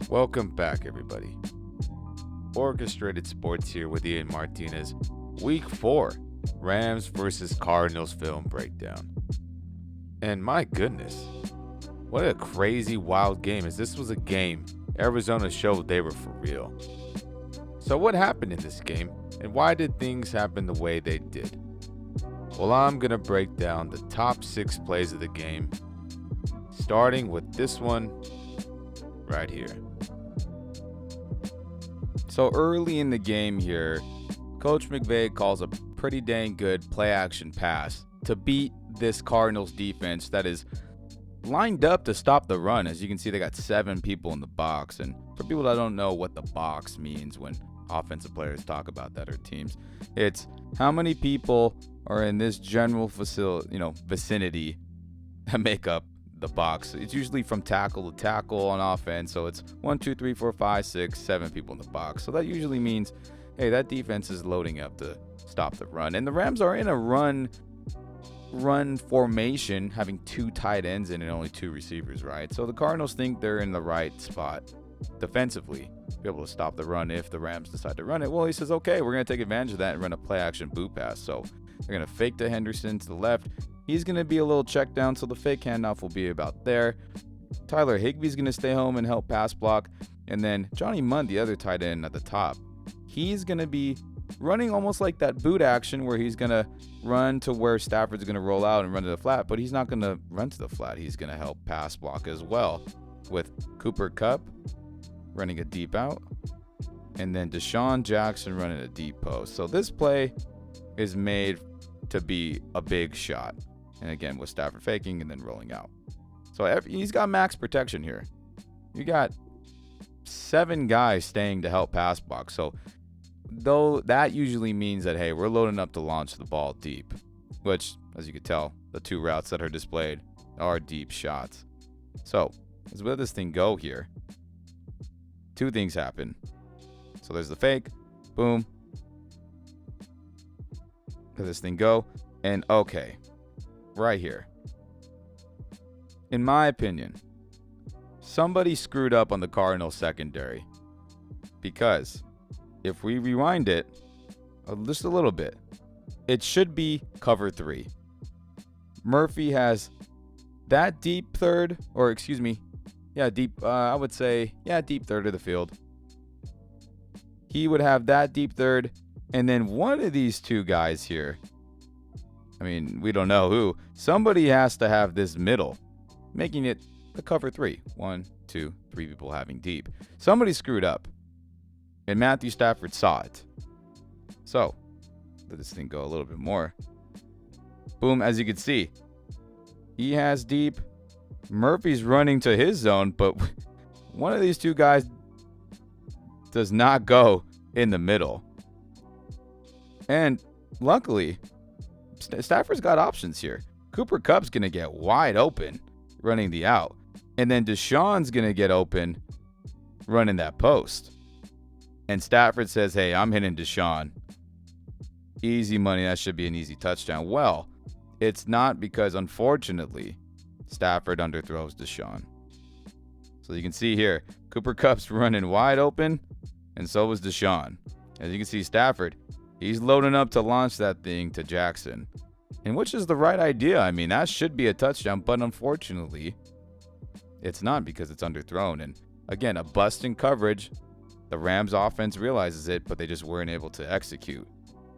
Welcome back, everybody. Orchestrated Sports here with Ian Martinez. Week 4, Rams versus Cardinals film breakdown. And my goodness, what a crazy, wild game, as this was a game Arizona showed they were for real. So what happened in this game, and why did things happen the way they did? Well, I'm going to break down the top 6 plays of the game, starting with this one right here. So early in the game here, Coach McVay calls a pretty dang good play-action pass to beat this Cardinals defense that is lined up to stop the run. As you can see, they got 7 people in the box. And for people that don't know what the box means when offensive players talk about that or teams, it's how many people are in this general vicinity that make up the box. It's usually from tackle to tackle on offense. So it's 1, 2, 3, 4, 5, 6, 7 people in the box. So that usually means, hey, that defense is loading up to stop the run. And the Rams are in a run formation, having 2 tight ends in and only 2 receivers, right? So the Cardinals think they're in the right spot defensively to be able to stop the run if the Rams decide to run it. Well, he says, okay, we're going to take advantage of that and run a play-action boot pass. So they're going to fake to Henderson to the left. He's going to be a little check down, so the fake handoff will be about there. Tyler Higbee's going to stay home and help pass block. And then Johnny Munn, the other tight end at the top, he's going to be running almost like that boot action where he's going to run to where Stafford's going to roll out and run to the flat, but he's not going to run to the flat. He's going to help pass block as well, with Kupp running a deep out and then Deshaun Jackson running a deep post. So this play is made to be a big shot. And again, with Stafford faking and then rolling out. So he's got max protection here. You got 7 guys staying to help pass block. So though that usually means that, hey, we're loading up to launch the ball deep, which, as you can tell, the 2 routes that are displayed are deep shots. So let's let this thing go here. 2 things happen. So there's the fake. Boom. Let this thing go. And okay, right here, in my opinion, somebody screwed up on the Cardinals secondary, because if we rewind it just a little bit, it should be cover 3. Murphy has that deep third, or excuse me, deep third of the field. He would have that deep third, and then one of these 2 guys here, I mean, we don't know who, somebody has to have this middle, making it the cover 3. 1, 2, 3 people having deep. Somebody screwed up, and Matthew Stafford saw it. So let this thing go a little bit more. Boom, as you can see, he has deep. Murphy's running to his zone, but one of these 2 guys does not go in the middle. And luckily, Stafford's got options here. Kupp's going to get wide open running the out. And then Deshaun's going to get open running that post. And Stafford says, hey, I'm hitting Deshaun. Easy money. That should be an easy touchdown. Well, it's not, because unfortunately, Stafford underthrows Deshaun. So you can see here, Kupp's running wide open, and so was Deshaun. As you can see, Stafford, he's loading up to launch that thing to Jackson, and which is the right idea. I mean, that should be a touchdown, but unfortunately, it's not, because it's underthrown. And again, a bust in coverage. The Rams offense realizes it, but they just weren't able to execute.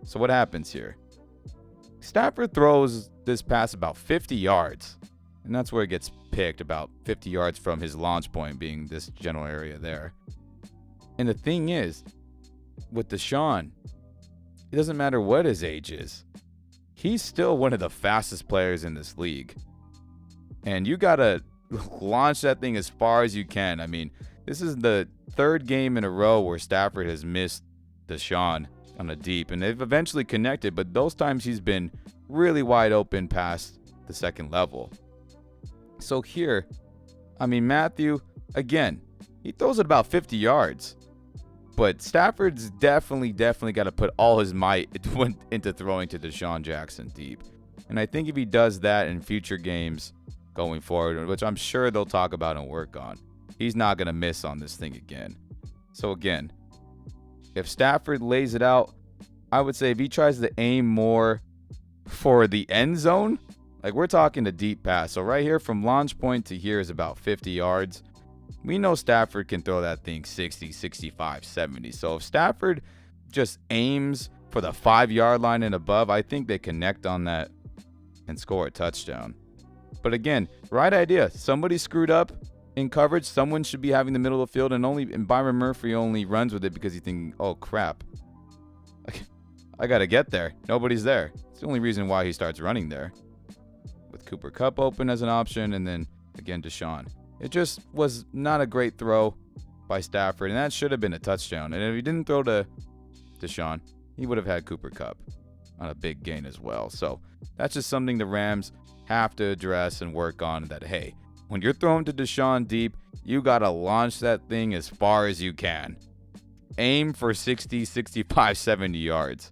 So what happens here? Stafford throws this pass about 50 yards, and that's where it gets picked, about 50 yards from his launch point, being this general area there. And the thing is, with Deshaun, it doesn't matter what his age is. He's still one of the fastest players in this league. And you got to launch that thing as far as you can. I mean, this is the 3rd game in a row where Stafford has missed Deshaun on a deep. And they've eventually connected, but those times he's been really wide open past the 2nd level. So here, I mean, Matthew, again, he throws it about 50 yards. But Stafford's definitely got to put all his might into throwing to Deshaun Jackson deep. And I think if he does that in future games going forward, which I'm sure they'll talk about and work on, he's not going to miss on this thing again. So again, if Stafford lays it out, I would say if he tries to aim more for the end zone, like we're talking a deep pass. So right here from launch point to here is about 50 yards. We know Stafford can throw that thing 60, 65, 70. So if Stafford just aims for the 5-yard line and above, I think they connect on that and score a touchdown. But again, right idea. Somebody screwed up in coverage. Someone should be having the middle of the field, and Byron Murphy only runs with it because he's thinking, oh, crap. I got to get there. Nobody's there. It's the only reason why he starts running there. With Cooper Kupp open as an option, and then, again, Deshaun. It just was not a great throw by Stafford, and that should have been a touchdown. And if he didn't throw to Deshaun, he would have had Cooper Kupp on a big gain as well. So that's just something the Rams have to address and work on, that, hey, when you're throwing to Deshaun deep, you got to launch that thing as far as you can. Aim for 60, 65, 70 yards.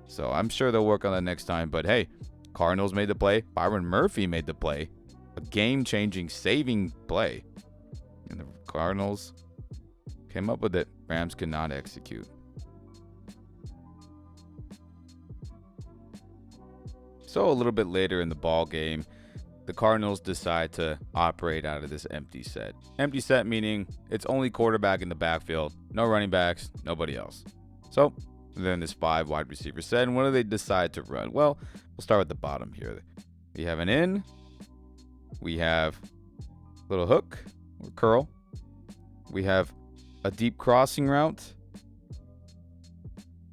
So I'm sure they'll work on that next time. But hey, Cardinals made the play. Byron Murphy made the play. A game-changing, saving play. And the Cardinals came up with it. Rams could not execute. So a little bit later in the ball game, the Cardinals decide to operate out of this empty set. Empty set meaning it's only quarterback in the backfield, no running backs, nobody else. So then this 5 wide receiver set, and what do they decide to run? Well, we'll start with the bottom here. We have an in, we have a little hook or curl, we have a deep crossing route,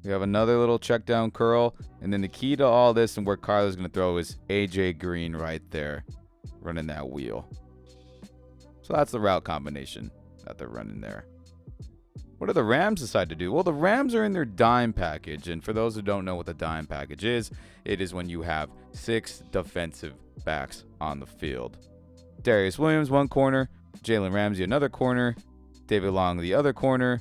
we have another little check down curl, and then the key to all this and where Kyler's going to throw is AJ Green right there running that wheel. So that's the route combination that they're running there. What do the Rams decide to do? Well, the Rams are in their dime package, and for those who don't know what the dime package is, it is when you have 6 defensive backs on the field. Darius Williams, one corner, Jalen Ramsey, another corner, David Long, the other corner.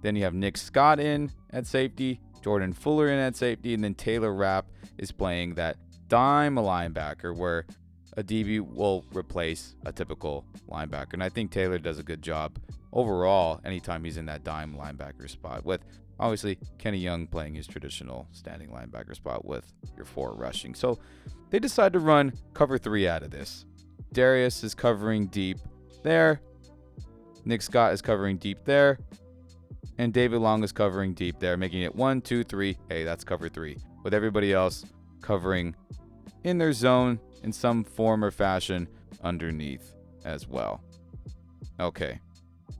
Then you have Nick Scott in at safety, Jordan Fuller in at safety, and then Taylor Rapp is playing that dime linebacker where a DB will replace a typical linebacker. And I think Taylor does a good job overall anytime he's in that dime linebacker spot, with obviously Kenny Young playing his traditional standing linebacker spot with your 4 rushing. So they decide to run cover 3 out of this. Darius is covering deep there. Nick Scott is covering deep there. And David Long is covering deep there, making it 1, 2, 3. Hey, that's cover 3. With everybody else covering in their zone in some form or fashion underneath as well. Okay.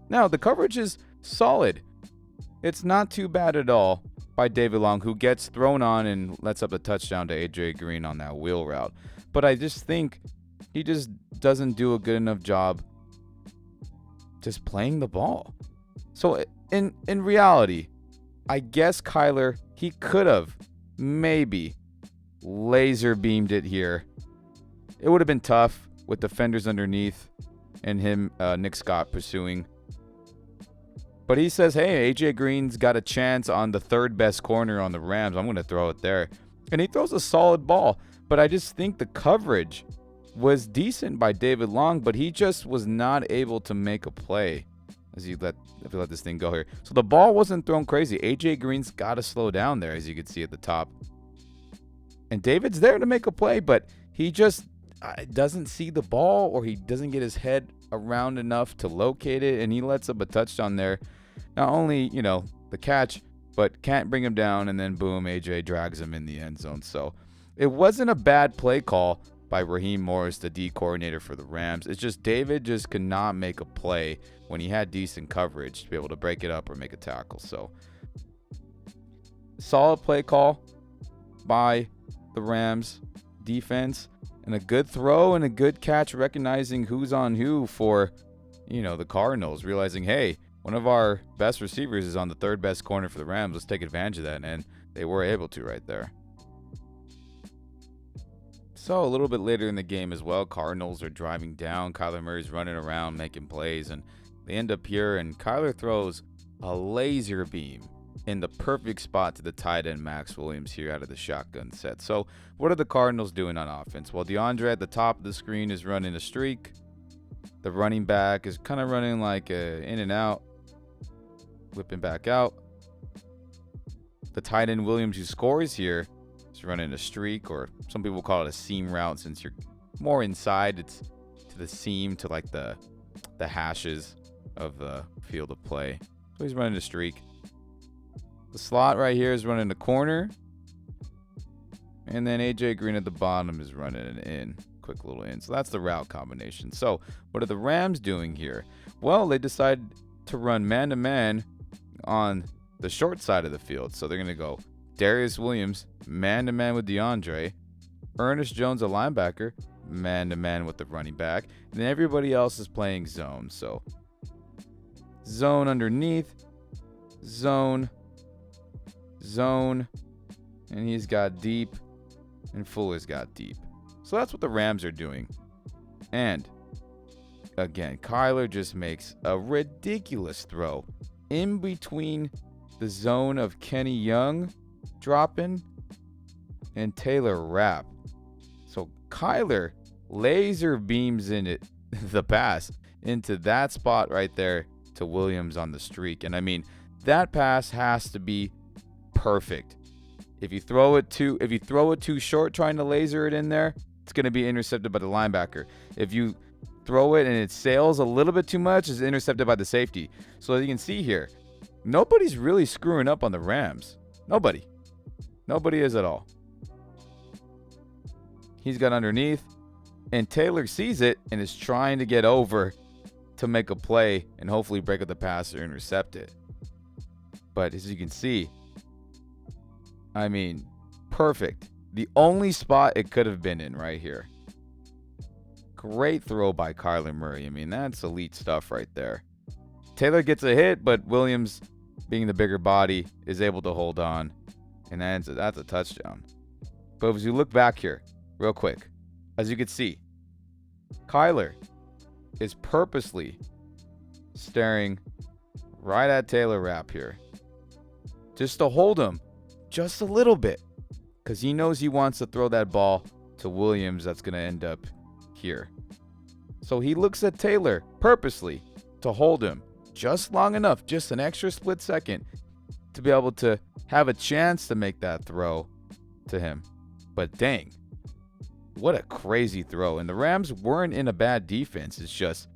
Now, the coverage is solid. It's not too bad at all by David Long, who gets thrown on and lets up a touchdown to AJ Green on that wheel route. But I just think he just doesn't do a good enough job just playing the ball. So in reality, I guess Kyler, he could have maybe laser beamed it here. It would have been tough with defenders underneath and him, Nick Scott, pursuing. But he says, hey, AJ Green's got a chance on the 3rd best corner on the Rams. I'm going to throw it there. And he throws a solid ball. But I just think the coverage was decent by David Long, but he just was not able to make a play as you let this thing go here. So the ball wasn't thrown crazy. AJ Green's got to slow down there, as you can see at the top. And David's there to make a play, but he just doesn't see the ball, or he doesn't get his head around enough to locate it, and he lets up a touchdown there. Not only, the catch, but can't bring him down, and then boom, AJ drags him in the end zone. So it wasn't a bad play call by Raheem Morris, the D coordinator for the Rams. It's just David just could not make a play when he had decent coverage to be able to break it up or make a tackle. So solid play call by the Rams defense, and a good throw and a good catch, recognizing who's on who for, the Cardinals, realizing, hey, one of our best receivers is on the 3rd best corner for the Rams. Let's take advantage of that. And they were able to right there. So a little bit later in the game as well, Cardinals are driving down. Kyler Murray's running around making plays, and they end up here, and Kyler throws a laser beam in the perfect spot to the tight end Max Williams here out of the shotgun set. So what are the Cardinals doing on offense? Well, DeAndre at the top of the screen is running a streak. The running back is kind of running like in and out, whipping back out. The tight end Williams, who scores here, is running a streak, or some people call it a seam route since you're more inside. It's to the seam, to like the hashes of the field of play. So he's running a streak. The slot right here is running the corner. And then AJ Green at the bottom is running an in. Quick little in. So that's the route combination. So what are the Rams doing here? Well, they decided to run man-to-man on the short side of the field. So they're going to go Darius Williams, man-to-man with DeAndre. Ernest Jones, a linebacker, man-to-man with the running back. And then everybody else is playing zone. So zone underneath, zone, and he's got deep, and Fuller's got deep. So that's what the Rams are doing. And again, Kyler just makes a ridiculous throw in between the zone of Kenny Young dropping and Taylor Rapp. So Kyler laser beams in it, the pass into that spot right there to Williams on the streak. And I mean, that pass has to be perfect. If you throw it too short trying to laser it in there, it's going to be intercepted by the linebacker. If you throw it and it sails a little bit too much, it's intercepted by the safety. So as you can see here, nobody's really screwing up on the Rams. Nobody is at all. He's got underneath, and Taylor sees it and is trying to get over to make a play and hopefully break up the pass or intercept it. But as you can see, I mean, perfect. The only spot it could have been in right here. Great throw by Kyler Murray. I mean, that's elite stuff right there. Taylor gets a hit, but Williams, being the bigger body, is able to hold on. And that's a touchdown. But as you look back here, real quick, as you can see, Kyler is purposely staring right at Taylor Rapp here, just to hold him just a little bit, because he knows he wants to throw that ball to Williams that's going to end up here. So he looks at Taylor purposely to hold him just long enough, just an extra split second, to be able to have a chance to make that throw to him. But dang, what a crazy throw. And the Rams weren't in a bad defense. It's just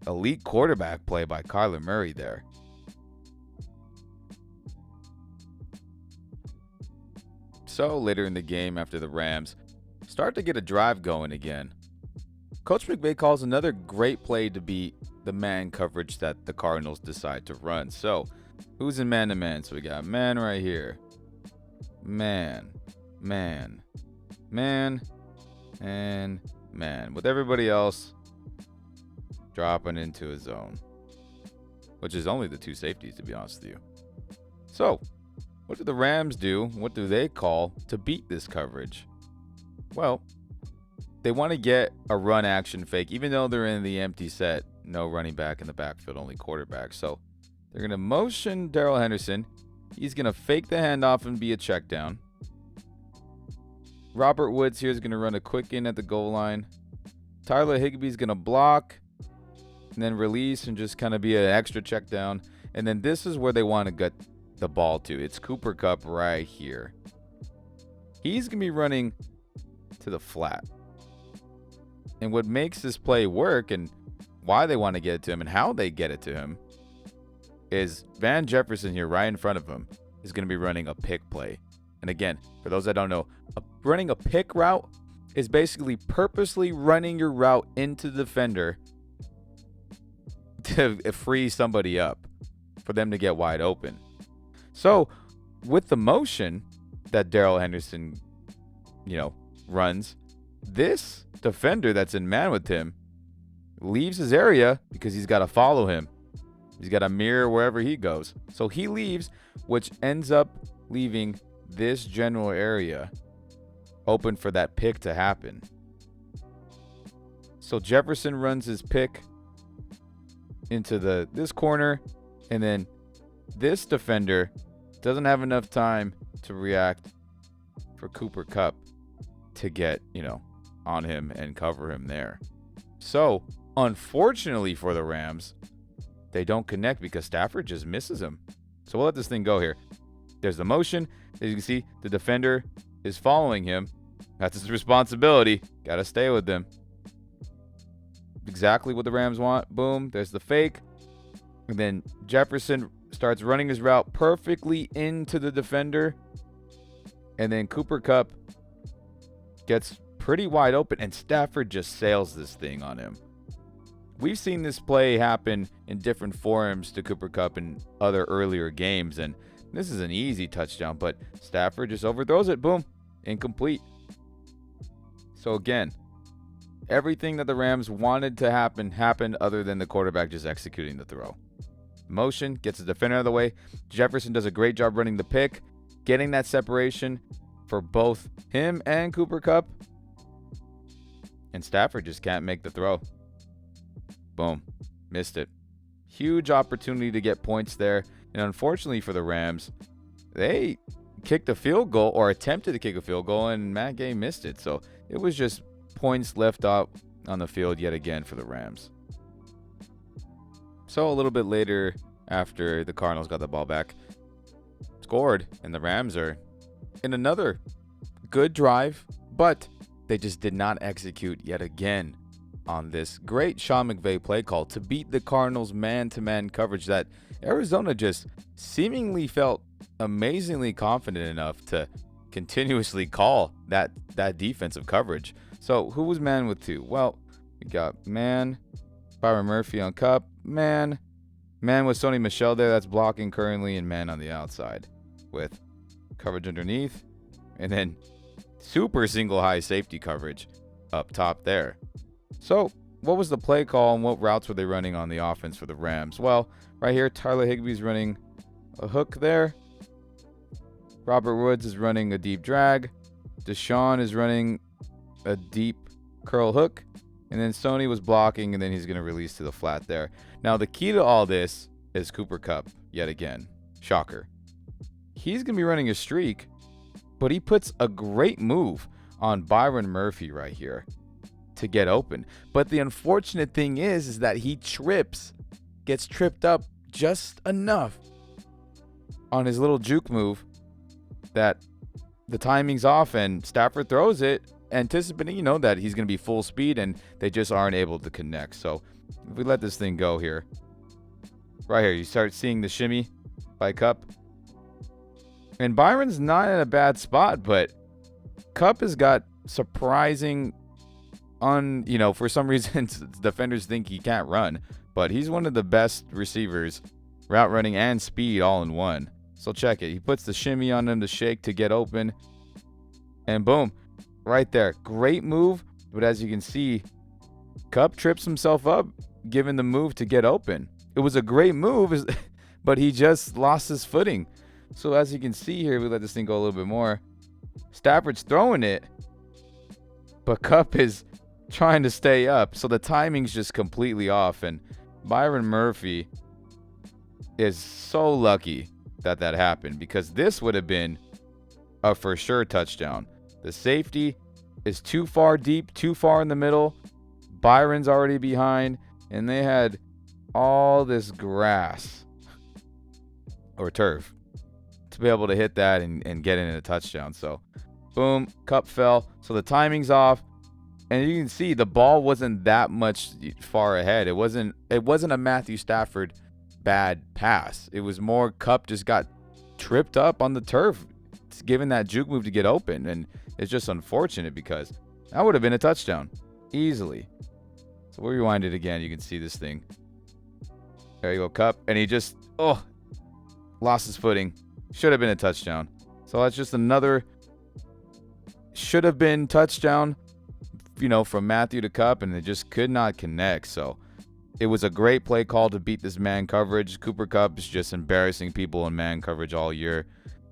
elite quarterback play by Kyler Murray there. So later in the game, after the Rams start to get a drive going again, Coach McVay calls another great play to beat the man coverage that the Cardinals decide to run. So who's in man-to-man? So we got man right here. Man, and man. With everybody else dropping into a zone, which is only the two safeties, to be honest with you. So what do the Rams do? What do they call to beat this coverage? Well, they want to get a run action fake, even though they're in the empty set. No running back in the backfield, only quarterback. So they're going to motion Darrell Henderson. He's going to fake the handoff and be a check down. Robert Woods here is going to run a quick in at the goal line. Tyler Higbee's going to block and then release and just kind of be an extra check down. And then this is where they want to get the ball to. It's Cooper Kupp right here. He's going to be running to the flat. And what makes this play work and why they want to get it to him and how they get it to him is Van Jefferson here right in front of him is going to be running a pick play. And again, for those that don't know, running a pick route is basically purposely running your route into the defender to free somebody up for them to get wide open. So with the motion that Darrell Henderson, runs, this defender that's in man with him leaves his area because he's got to follow him. He's got to mirror wherever he goes. So he leaves, which ends up leaving this general area open for that pick to happen. So Jefferson runs his pick into this corner, and then this defender doesn't have enough time to react for Cooper Kupp to get, on him and cover him there. So Unfortunately for the Rams, they don't connect because Stafford just misses him. So we'll let this thing go here. There's the motion. As you can see, the defender is following him. That's his responsibility. Got to stay with them. Exactly what the Rams want. Boom. There's the fake. And then Jefferson starts running his route perfectly into the defender. And then Cooper Kupp gets pretty wide open, and Stafford just sails this thing on him. We've seen this play happen in different forms to Cooper Kupp in other earlier games, and this is an easy touchdown, but Stafford just overthrows it. Boom. Incomplete. So again, everything that the Rams wanted to happen happened other than the quarterback just executing the throw. Motion, gets the defender out of the way. Jefferson does a great job running the pick, getting that separation for both him and Cooper Kupp. And Stafford just can't make the throw. Boom. Missed it. Huge opportunity to get points there. And unfortunately for the Rams, they kicked a field goal or attempted to kick a field goal, and Matt Gay missed it. So it was just points left out on the field yet again for the Rams. So a little bit later, after the Cardinals got the ball back, scored, and the Rams are in another good drive, but they just did not execute yet again on this great Sean McVay play call to beat the Cardinals man-to-man coverage that Arizona just seemingly felt amazingly confident enough to continuously call that defensive coverage. So who was man with two? Well, we got man, Byron Murphy on Kupp, man with Sony Michel there that's blocking currently, and man on the outside with coverage underneath, and then super single high safety coverage up top there. So what was the play call and what routes were they running on the offense for the Rams? Well, right here, Tyler Higbee's running a hook there. Robert Woods is running a deep drag. Deshaun is running a deep curl hook. And then Sony was blocking, and then he's going to release to the flat there. Now, the key to all this is Cooper Kupp, yet again. Shocker. He's going to be running a streak, but he puts a great move on Byron Murphy right here to get open. But the unfortunate thing is that he gets tripped up just enough on his little juke move that the timing's off, and Stafford throws it, anticipating, that he's going to be full speed, and they just aren't able to connect. So if we let this thing go here, right here, you start seeing the shimmy by Kupp. And Byron's not in a bad spot, but Kupp has got surprising for some reason, defenders think he can't run, but he's one of the best receivers, route running and speed all in one. So check it. He puts the shimmy on him, the shake to get open, and boom. Right there. Great move. But as you can see, Kupp trips himself up given the move to get open. It was a great move, but he just lost his footing. So as you can see here, we let this thing go a little bit more. Stafford's throwing it, but Kupp is trying to stay up. So the timing's just completely off. And Byron Murphy is so lucky that happened, because this would have been a for sure touchdown. The safety is too far deep, too far in the middle. Byron's already behind, and they had all this grass or turf to be able to hit that and get in a touchdown. So, boom, Kupp fell. So the timing's off, and you can see the ball wasn't that much far ahead. It wasn't a Matthew Stafford bad pass. It was more Kupp just got tripped up on the turf, given that juke move to get open, and it's just unfortunate because that would have been a touchdown easily. So we'll rewind it again. You can see this thing. There you go, Kupp, and he just lost his footing. Should have been a touchdown. So that's just another should have been touchdown, from Matthew to Kupp, and it just could not connect. So it was a great play call to beat this man coverage. Cooper Kupp is just embarrassing people in man coverage all year.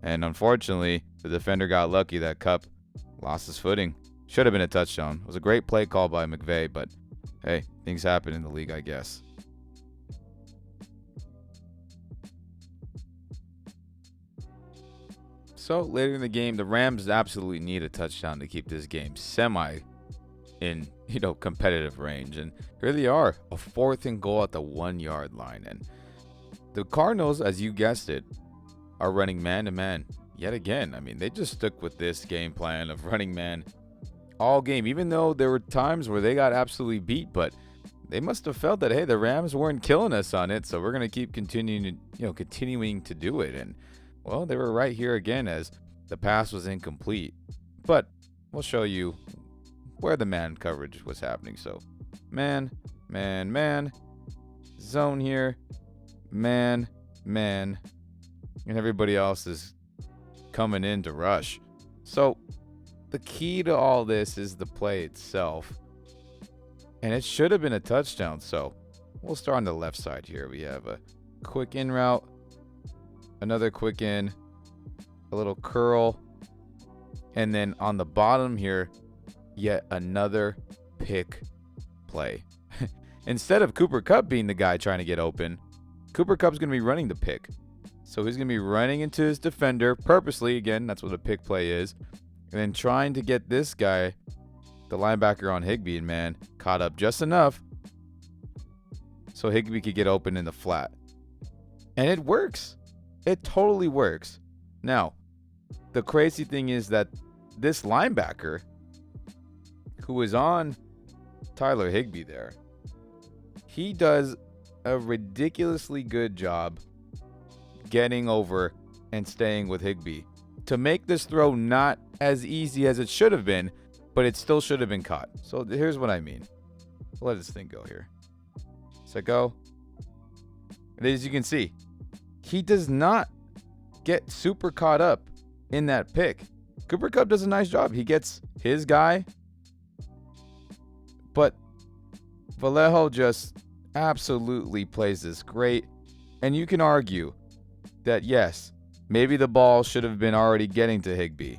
And unfortunately, the defender got lucky that Kupp lost his footing. Should have been a touchdown. It was a great play call by McVay, but hey, things happen in the league, I guess. So later in the game, the Rams absolutely need a touchdown to keep this game in, competitive range. And here they are, a 4th and goal at the 1-yard line. And the Cardinals, as you guessed it, are running man-to-man yet again. I mean, they just stuck with this game plan of running man all game, even though there were times where they got absolutely beat. But they must have felt that, hey, the Rams weren't killing us on it, so we're going to keep continuing to do it. And, well, they were right here again as the pass was incomplete. But we'll show you where the man coverage was happening. So, man, zone here, man, and everybody else is coming in to rush. So, the key to all this is the play itself. And it should have been a touchdown. So we'll start on the left side here. We have a quick in route, another quick in, a little curl, and then on the bottom here, yet another pick play. Instead of Cooper Kupp being the guy trying to get open, Cooper Kupp's going to be running the pick. So he's going to be running into his defender purposely. Again, that's what a pick play is. And then trying to get this guy, the linebacker on Higbee, and man, caught up just enough so Higbee could get open in the flat. And it works. It totally works. Now, the crazy thing is that this linebacker who was on Tyler Higbee there, he does a ridiculously good job getting over and staying with Higbee to make this throw not as easy as it should have been, but it still should have been caught. So here's what I mean. Let this thing go here. Set go. And as you can see, he does not get super caught up in that pick. Cooper Kupp does a nice job. He gets his guy, but Vallejo just absolutely plays this great. And you can argue that, yes, maybe the ball should have been already getting to Higbee.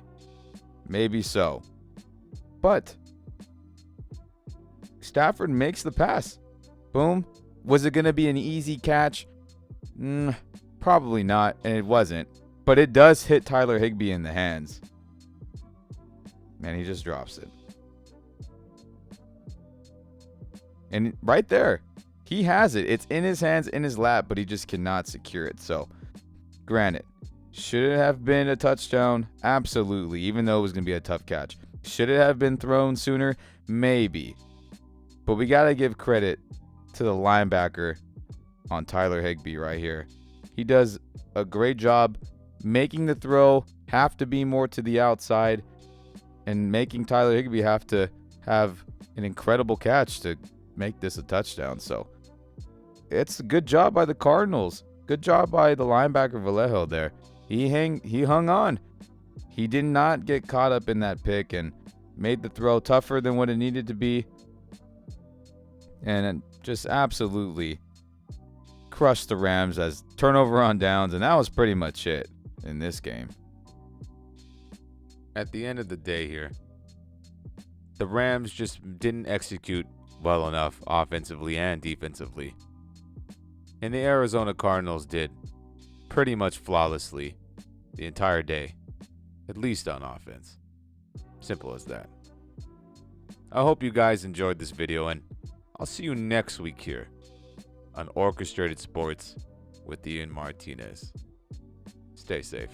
Maybe so. But Stafford makes the pass. Boom. Was it going to be an easy catch? Probably not, and it wasn't. But it does hit Tyler Higbee in the hands. Man, he just drops it. And right there, he has it. It's in his hands, in his lap, but he just cannot secure it. So, granted, should it have been a touchdown? Absolutely, even though it was going to be a tough catch. Should it have been thrown sooner? Maybe. But we got to give credit to the linebacker on Tyler Higbee right here. He does a great job making the throw have to be more to the outside and making Tyler Higbee have to have an incredible catch to make this a touchdown. So it's a good job by the Cardinals. Good job by the linebacker Vallejo there. He hung on. He did not get caught up in that pick and made the throw tougher than what it needed to be. And just absolutely crushed the Rams as turnover on downs. And that was pretty much it in this game. At the end of the day here, the Rams just didn't execute well enough offensively and defensively. And the Arizona Cardinals did pretty much flawlessly the entire day, at least on offense. Simple as that. I hope you guys enjoyed this video, and I'll see you next week here on Orchestrated Sports with Ian Martinez. Stay safe.